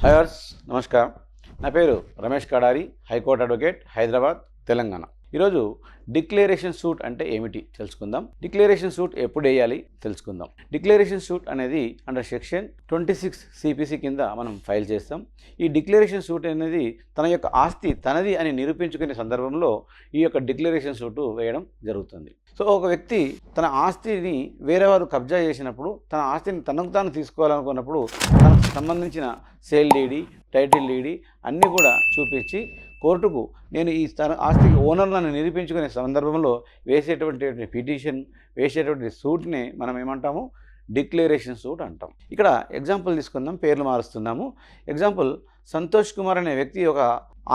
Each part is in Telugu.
హయర్స్ నమస్కారం. నా పేరు రమేష్ కడారి, హైకోర్టు అడ్వకేట్, హైదరాబాద్, తెలంగాణ. ఈరోజు డిక్లరేషన్ సూట్ అంటే ఏమిటి తెలుసుకుందాం. డిక్లరేషన్ సూట్ ఎప్పుడు వేయాలి తెలుసుకుందాం. డిక్లరేషన్ సూట్ అనేది అండర్ సెక్షన్ 26 సిపిసి కింద మనం ఫైల్ చేస్తాం. ఈ డిక్లరేషన్ సూట్ అనేది తన యొక్క ఆస్తి తనది అని నిరూపించుకునే సందర్భంలో ఈ యొక్క డిక్లరేషన్ సూటు వేయడం జరుగుతుంది. సో ఒక వ్యక్తి తన ఆస్తిని వేరే వారు కబ్జా చేసినప్పుడు, తన ఆస్తిని తనకు తాను తీసుకోవాలనుకున్నప్పుడు తనకు సంబంధించిన సేల్ డీడీ, టైటిల్ డీడీ అన్నీ కూడా చూపించి కోర్టుకు నేను ఈ ఆస్తికి ఓనర్ నన్ను నిరూపించుకునే సందర్భంలో వేసేటువంటి పిటిషన్, వేసేటువంటి సూట్ని మనం ఏమంటాము, డిక్లరేషన్ సూట్ అంటాం. ఇక్కడ ఎగ్జాంపుల్ తీసుకుందాం, పేర్లు మారుస్తున్నాము. ఎగ్జాంపుల్, సంతోష్ కుమార్ అనే వ్యక్తి ఒక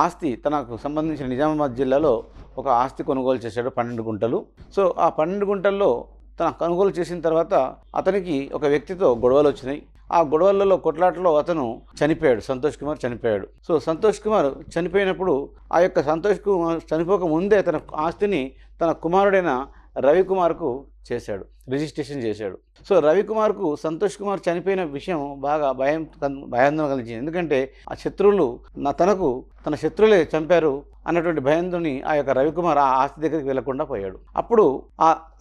ఆస్తి తనకు సంబంధించిన నిజామాబాద్ జిల్లాలో ఒక ఆస్తి కొనుగోలు చేశాడు, 12 గుంటలు. సో ఆ 12 గుంటల్లో తన కొనుగోలు చేసిన తర్వాత అతనికి ఒక వ్యక్తితో గొడవలు వచ్చినాయి. ఆ గొడవలలో కొట్లాటలో అతను చనిపోయాడు, సంతోష్ కుమార్ చనిపోయాడు. సో సంతోష్ కుమార్ చనిపోయినప్పుడు ఆ యొక్క సంతోష్ కుమార్ చనిపోక ముందే తన ఆస్తిని తన కుమారుడైన రవికుమార్కు చేశాడు, రిజిస్ట్రేషన్ చేశాడు. సో రవికుమార్కు సంతోష్ కుమార్ చనిపోయిన విషయం బాగా భయాందోళన కలిగించింది. ఎందుకంటే ఆ శత్రువులు తన శత్రువులే చంపారు అన్నటువంటి భయంతోని ఆ యొక్క రవికుమార్ ఆ ఆస్తి దగ్గరికి వెళ్లకుండా పోయాడు. అప్పుడు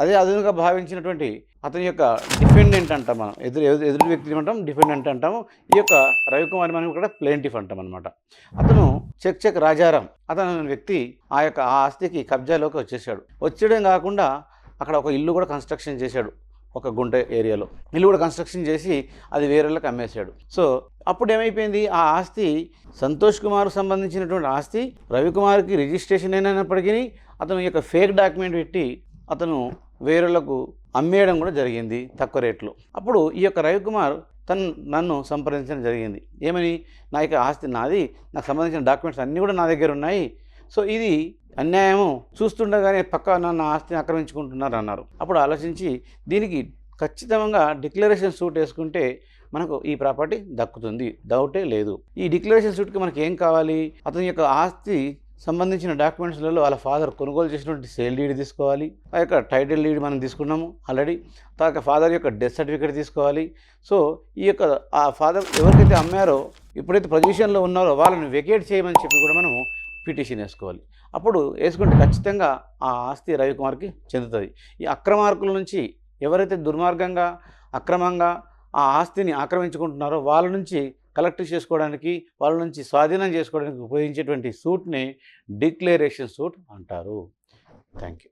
అదే అదునుగా భావించినటువంటి అతని యొక్క డిఫెండెంట్ అంటాం, మనం ఎదురు వ్యక్తిని అంటాం, డిఫెండెంట్ అంటాము. ఈ యొక్క రవికుమార్ మనం ఇక్కడ ప్లేంటిఫ్ అంటాం అనమాట. అతను చెక్ రాజారాం అతను వ్యక్తి ఆ యొక్క ఆస్తికి కబ్జాలోకి వచ్చేయడం కాకుండా అక్కడ ఒక ఇల్లు కూడా కన్స్ట్రక్షన్ చేశాడు, ఒక గుంట ఏరియాలో ఇల్లు కూడా కన్స్ట్రక్షన్ చేసి అది వేరేళ్ళకి అమ్మేశాడు. సో అప్పుడు ఏమైపోయింది, ఆ ఆస్తి సంతోష్ కుమార్కు సంబంధించినటువంటి ఆస్తి రవికుమార్కి రిజిస్ట్రేషన్ అయినప్పటికీ అతను యొక్క ఫేక్ డాక్యుమెంట్ పెట్టి అతను వేరేళ్లకు అమ్మేయడం కూడా జరిగింది తక్కువ రేట్లో. అప్పుడు ఈ యొక్క రవికుమార్ నన్ను సంప్రదించడం జరిగింది. ఏమని, నా యొక్క ఆస్తి నాది, నాకు సంబంధించిన డాక్యుమెంట్స్ అన్నీ కూడా నా దగ్గర ఉన్నాయి. సో ఇది అన్యాయము, చూస్తుండగానే పక్క నన్ను ఆస్తిని ఆక్రమించుకుంటున్నారు అన్నారు. అప్పుడు ఆలోచించి దీనికి ఖచ్చితంగా డిక్లరేషన్ సూట్ వేసుకుంటే మనకు ఈ ప్రాపర్టీ దక్కుతుంది, డౌటే లేదు. ఈ డిక్లరేషన్ సూట్కి మనకి ఏం కావాలి, అతని యొక్క ఆస్తి సంబంధించిన డాక్యుమెంట్స్లలో వాళ్ళ ఫాదర్ కొనుగోలు చేసినటువంటి సేల్ డీడ్ తీసుకోవాలి, ఆ యొక్క టైటిల్ డీడ్ మనం తీసుకున్నాము ఆల్రెడీ, ఆ యొక్క ఫాదర్ యొక్క డెత్ సర్టిఫికేట్ తీసుకోవాలి. సో ఈ యొక్క ఆ ఫాదర్ ఎవరికైతే అమ్మారో, ఎప్పుడైతే పొజిషన్లో ఉన్నారో వాళ్ళని వెకేట్ చేయమని చెప్పి కూడా మనము పిటిషన్ వేసుకోవాలి. అప్పుడు వేసుకుంటే ఖచ్చితంగా ఆ ఆస్తి రవికుమార్కి చెందుతుంది. ఈ అక్రమార్కుల నుంచి ఎవరైతే దుర్మార్గంగా అక్రమంగా ఆ ఆస్తిని ఆక్రమించుకుంటున్నారో వాళ్ళ నుంచి కలెక్ట్ చేసుకోవడానికి, వాళ్ళ నుంచి స్వాధీనం చేసుకోవడానికి ఉపయోగించేటువంటి సూట్ని డిక్లరేషన్ సూట్ అంటారు. Thank you.